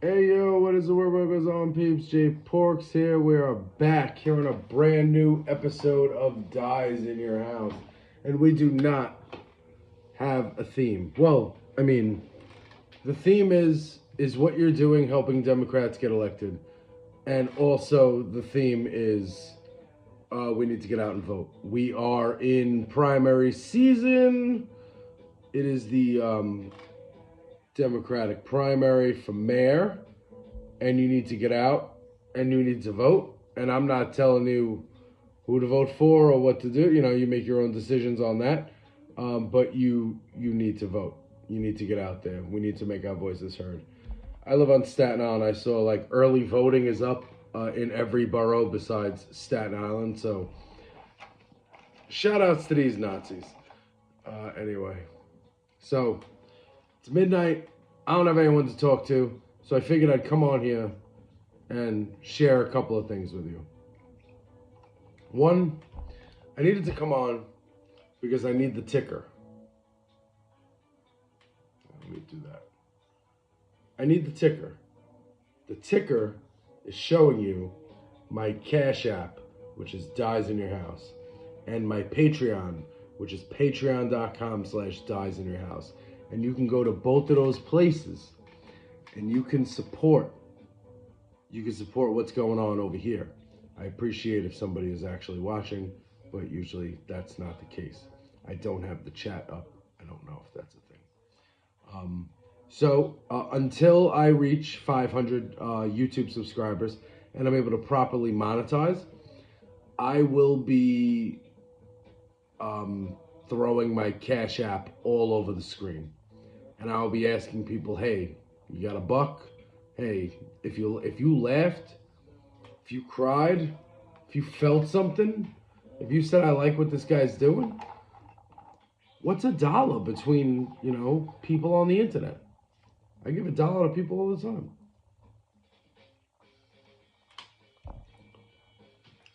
Hey yo, what is the word? What goes on, peeps? Jay Porks here. We are back here on a brand new episode of Dyze in Your House. And we do not have a theme. Well, I mean, the theme is what you're doing helping Democrats get elected. And also the theme is we need to get out and vote. We are in primary season. It is the Democratic primary for mayor, and you need to get out and you need to vote. And I'm not telling you who to vote for or what to do. You know, you make your own decisions on that. But you need to vote. You need to get out there. We need to make our voices heard. I live on Staten Island. I saw like early voting is up in every borough besides Staten Island. So shout outs to these Nazis. Anyway, so it's midnight. I don't have anyone to talk to, so I figured I'd come on here and share a couple of things with you. One, I needed to come on because I need the ticker. Let me do that. I need the ticker. The ticker is showing you my Cash App, which is Dyze in Your House, and my Patreon, which is patreon.com/Dyze in Your House. And you can go to both of those places and you can support what's going on over here. I appreciate if somebody is actually watching, but usually that's not the case. I don't have the chat up. I don't know if that's a thing. So until I reach 500 YouTube subscribers and I'm able to properly monetize, I will be throwing my Cash App all over the screen. And I'll be asking people, hey, you got a buck? Hey, if you laughed, if you cried, if you felt something, if you said I like what this guy's doing, what's $1 between, people on the internet? I give $1 to people all the time.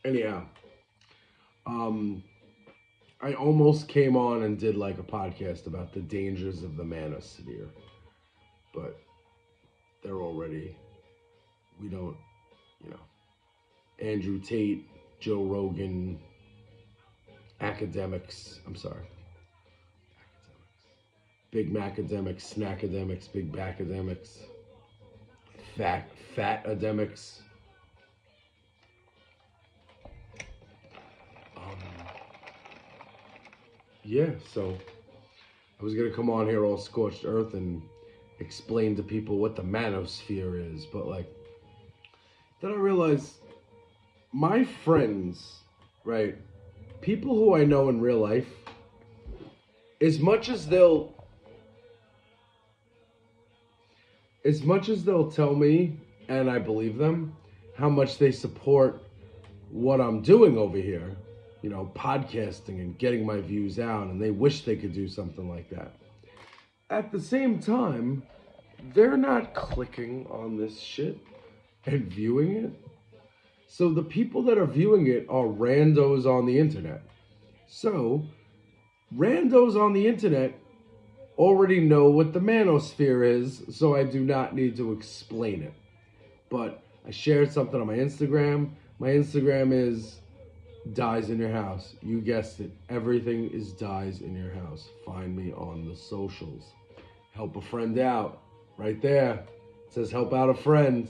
Anyhow, I almost came on and did like a podcast about the dangers of the manosphere, but they're already, we don't, Andrew Tate, Joe Rogan, academics, big macademics, snackademics, big backademics, fat ademics. Yeah, so I was going to come on here all scorched earth and explain to people what the manosphere is, but then I realized my friends, right, people who I know in real life, as much as they'll tell me, and I believe them, how much they support what I'm doing over here, podcasting and getting my views out, and they wish they could do something like that. At the same time, they're not clicking on this shit and viewing it. So the people that are viewing it are randos on the internet. So randos on the internet already know what the manosphere is, so I do not need to explain it. But I shared something on my Instagram. My Instagram is Dyze in Your House. You guessed it. Everything is Dyze in Your House. Find me on the socials. Help a friend out. Right there. It says help out a friend.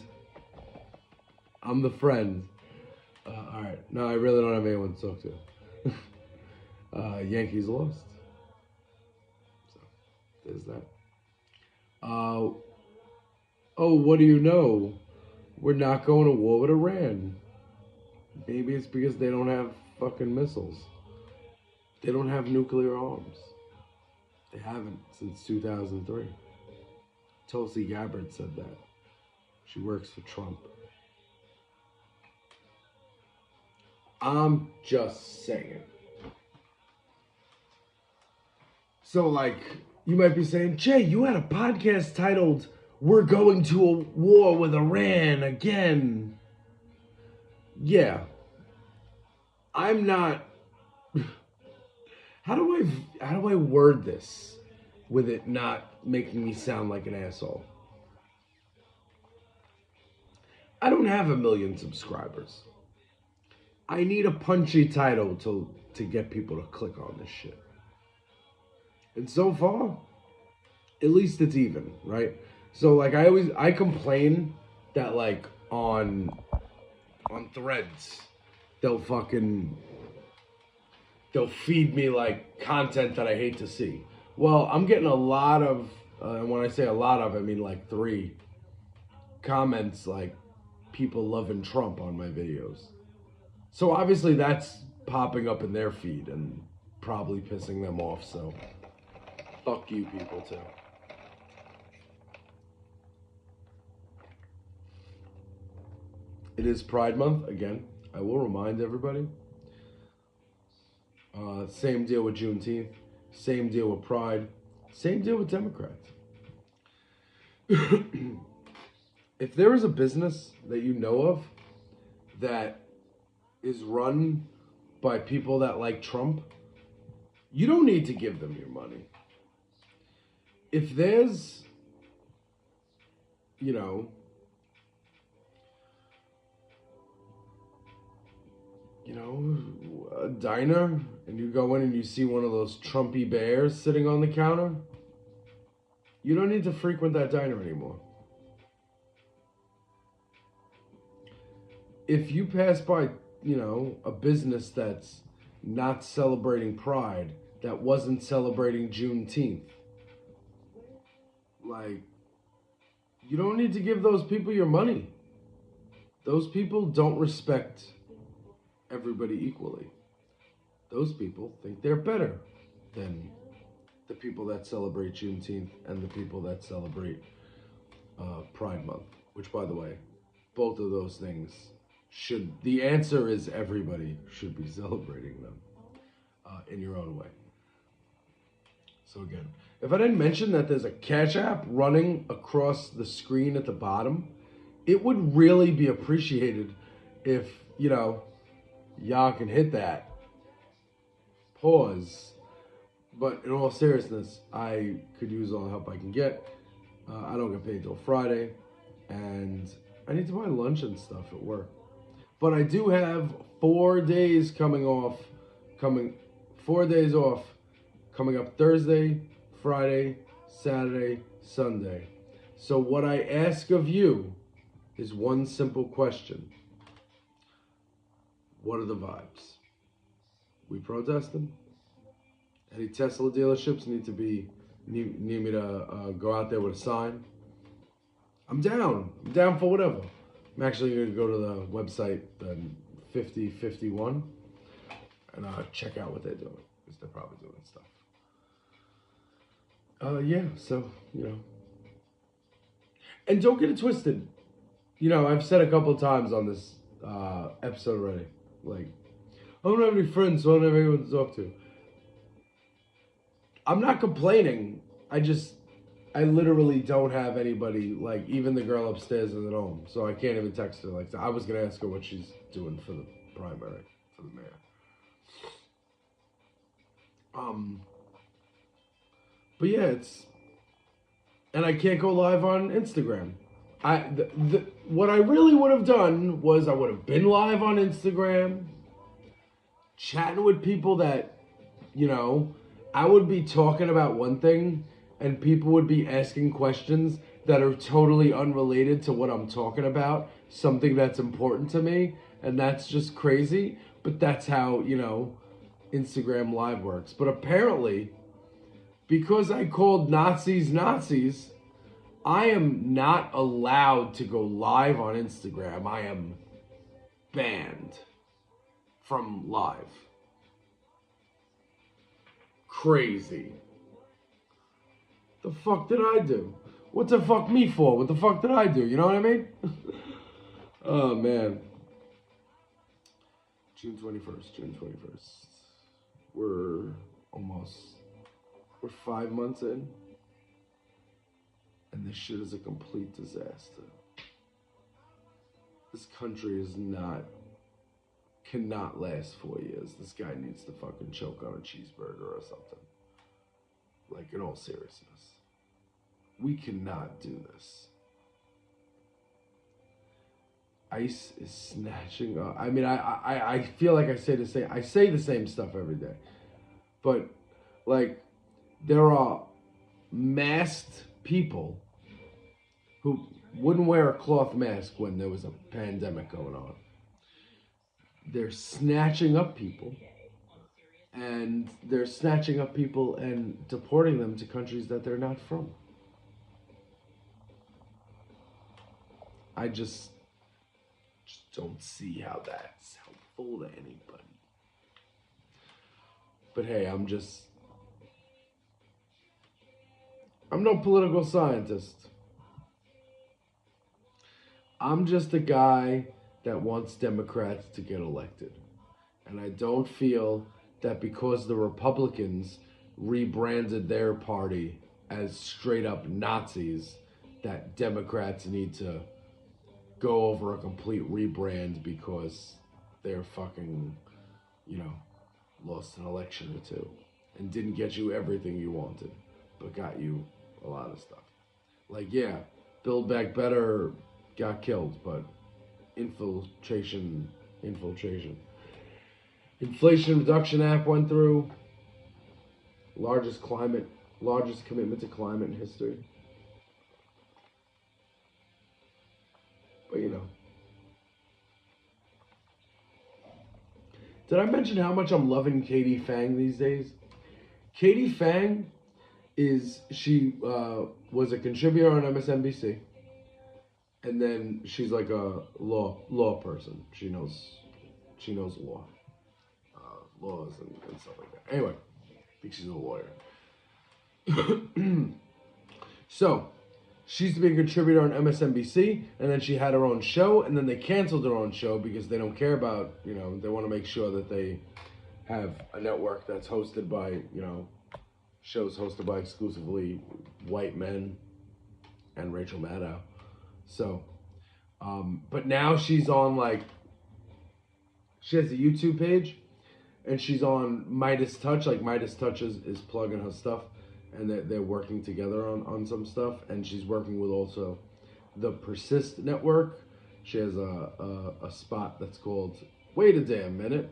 I'm the friend. All right. No, I really don't have anyone to talk to. Yankees lost. So, there's that. Oh, what do you know? We're not going to war with Iran. Maybe it's because they don't have fucking missiles. They don't have nuclear arms. They haven't since 2003. Tulsi Gabbard said that. She works for Trump. I'm just saying. So, you might be saying, Jay, you had a podcast titled, We're Going to a War with Iran Again. Yeah. I'm not... How do I word this with it not making me sound like an asshole? I don't have 1 million subscribers. I need a punchy title to get people to click on this shit. And so far, at least it's even, right? So like I complain that like on Threads, they'll feed me like content that I hate to see. Well, I'm getting a lot of, and when I say a lot of, I mean like 3 comments like people loving Trump on my videos. So obviously that's popping up in their feed and probably pissing them off. So fuck you people too. It is Pride Month again. I will remind everybody. Same deal with Juneteenth. Same deal with Pride. Same deal with Democrats. If there is a business that you know of that is run by people that like Trump, you don't need to give them your money. If there's, you know, a diner and you go in and you see one of those Trumpy bears sitting on the counter, you don't need to frequent that diner anymore. If you pass by, a business that's not celebrating Pride, that wasn't celebrating Juneteenth, like, you don't need to give those people your money. Those people don't respect everybody equally. Those people think they're better than the people that celebrate Juneteenth and the people that celebrate Pride Month, which, by the way, both of those things the answer is everybody should be celebrating them in your own way. So again, if I didn't mention that there's a Cash App running across the screen at the bottom, it would really be appreciated if, y'all can hit that pause. But in all seriousness, I could use all the help I can get. I don't get paid till Friday, and I need to buy lunch and stuff at work. But I do have 4 days coming off coming up Thursday, Friday, Saturday, Sunday. So what I ask of you is one simple question. What are the vibes? We protesting? Any Tesla dealerships need me to go out there with a sign? I'm down. I'm down for whatever. I'm actually going to go to the website, the 5051, and check out what they're doing, because they're probably doing stuff. So, And don't get it twisted. I've said a couple times on this episode already, like, I don't have any friends, so I don't have anyone to talk to. I'm not complaining. I literally don't have anybody, like, even the girl upstairs is at home, so I can't even text her. Like, I was going to ask her what she's doing for the primary, for the mayor. But yeah, and I can't go live on Instagram. What I really would have done was I would have been live on Instagram, chatting with people that, I would be talking about one thing, and people would be asking questions that are totally unrelated to what I'm talking about, something that's important to me, and that's just crazy, but that's how, Instagram Live works. But apparently, because I called Nazis, I am not allowed to go live on Instagram. I am banned from live. Crazy. The fuck did I do? What the fuck me for? What the fuck did I do? You know what I mean? Oh, man. June 21st. We're 5 months in. And this shit is a complete disaster. This country cannot last 4 years. This guy needs to fucking choke on a cheeseburger or something. Like, in all seriousness. We cannot do this. ICE is snatching up. I mean, I feel like I say the same stuff every day, but like there are masked people who wouldn't wear a cloth mask when there was a pandemic going on. They're snatching up people, and they're snatching up people and deporting them to countries that they're not from. I just don't see how that's helpful to anybody. But hey, I'm no political scientist. I'm just a guy that wants Democrats to get elected. And I don't feel that because the Republicans rebranded their party as straight up Nazis, that Democrats need to go over a complete rebrand because they're fucking, lost an election or two and didn't get you everything you wanted, but got you a lot of stuff. Like, yeah, Build Back Better got killed, but Inflation Reduction Act went through. Largest commitment to climate in history. But did I mention how much I'm loving Katie Fang these days? Katie Fang she was a contributor on MSNBC, and then she's like a law person. She knows law, laws and stuff like that. Anyway, I think she's a lawyer. So she used to be a contributor on MSNBC, and then she had her own show, and then they canceled her own show because they don't care about, they want to make sure that they have a network that's hosted by, shows hosted by exclusively white men and Rachel Maddow. So, but now she's on she has a YouTube page, and she's on Midas Touch. Like Midas Touch is plugging her stuff, and they're working together on some stuff. And she's working with also the Persist Network. She has a spot that's called Wait a Damn Minute.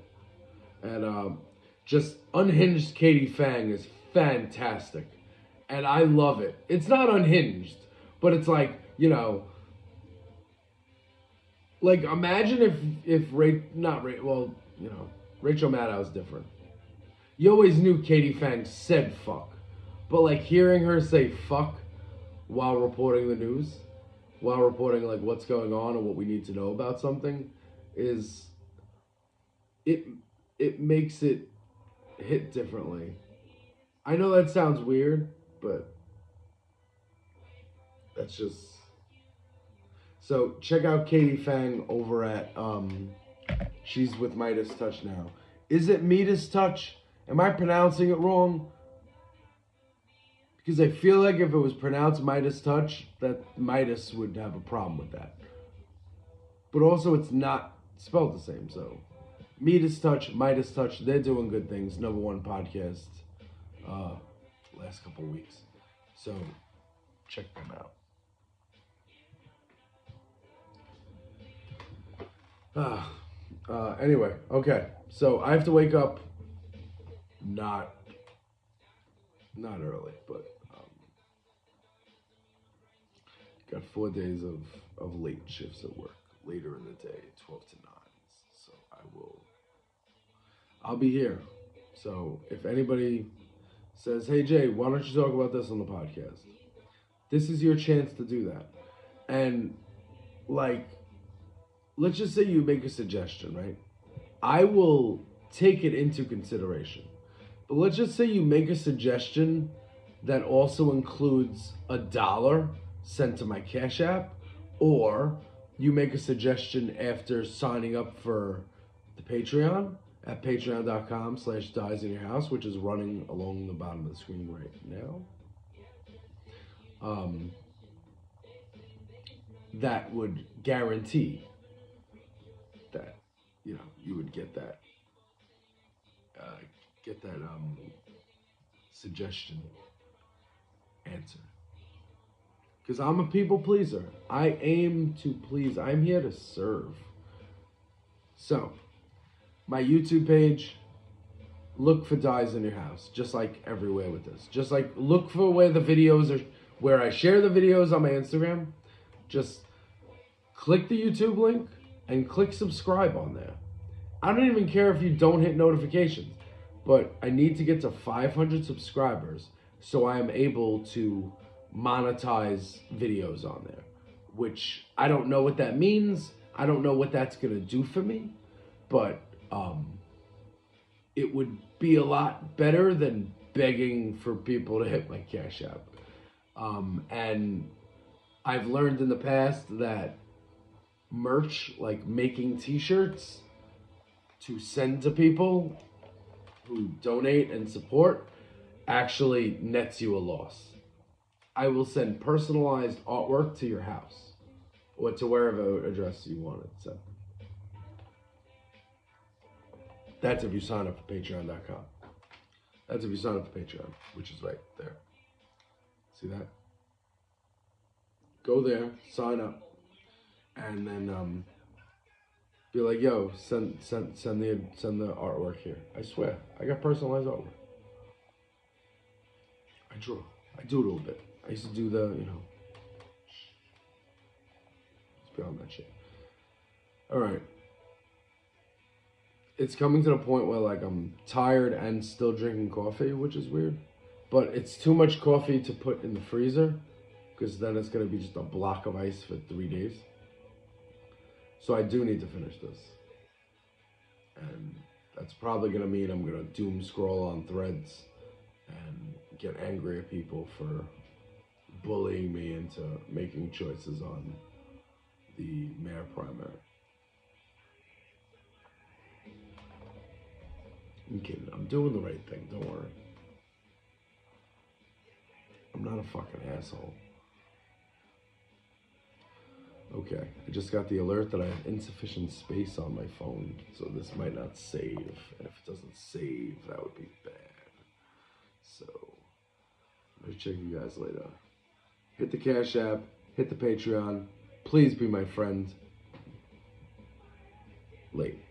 And just Unhinged Katie Fang is fantastic. And I love it. It's not unhinged, but it's like, like imagine if Rachel Maddow's different. You always knew Katie Fang said fuck. But like hearing her say fuck while reporting the news, while reporting like what's going on or what we need to know about something, it makes it hit differently. I know that sounds weird, but that's just... So check out Katie Fang over at she's with Midas Touch now. Is it Midas Touch? Am I pronouncing it wrong? Because I feel like if it was pronounced Midas Touch, that Midas would have a problem with that. But also it's not spelled the same, so Midas Touch, they're doing good things. #1 podcast last couple weeks. So check them out. Anyway, okay. So I have to wake up not early, but got 4 days of late shifts at work later in the day, 12 to 9. So I'll be here. So if anybody says, hey Jay, why don't you talk about this on the podcast? This is your chance to do that. And let's just say you make a suggestion, right? I will take it into consideration. But let's just say you make a suggestion that also includes $1 sent to my Cash App, or you make a suggestion after signing up for the Patreon at patreon.com/Dyze in your house, which is running along the bottom of the screen right now. That would guarantee that, you would get that suggestion answer. Because I'm a people pleaser. I aim to please. I'm here to serve. So, my YouTube page, look for Dyze in your house, just like everywhere with this. Just like look for where the videos are, where I share the videos on my Instagram. Just click the YouTube link and click subscribe on there. I don't even care if you don't hit notifications, but I need to get to 500 subscribers so I am able to monetize videos on there, which I don't know what that means. I don't know what that's going to do for me, but it would be a lot better than begging for people to hit my Cash App. And I've learned in the past that merch, like making t-shirts to send to people who donate and support, actually nets you a loss. I will send personalized artwork to your house or to wherever address you want it sent. That's if you sign up for patreon.com. That's if you sign up for Patreon, which is right there. See that? Go there, sign up, and then be like, yo, send the artwork here. I swear, I got personalized artwork. I draw. I do a little bit. I used to do the, it's beyond that shit. All right. It's coming to the point where, like, I'm tired and still drinking coffee, which is weird. But it's too much coffee to put in the freezer, because then it's going to be just a block of ice for 3 days. So I do need to finish this. And that's probably going to mean I'm going to doom scroll on Threads and get angry at people for bullying me into making choices on the mayor primary. I'm kidding. I'm doing the right thing. Don't worry. I'm not a fucking asshole. Okay, I just got the alert that I have insufficient space on my phone, so this might not save. And if it doesn't save, that would be bad. So, I'll check you guys later. Hit the Cash App, hit the Patreon. Please be my friend. Late.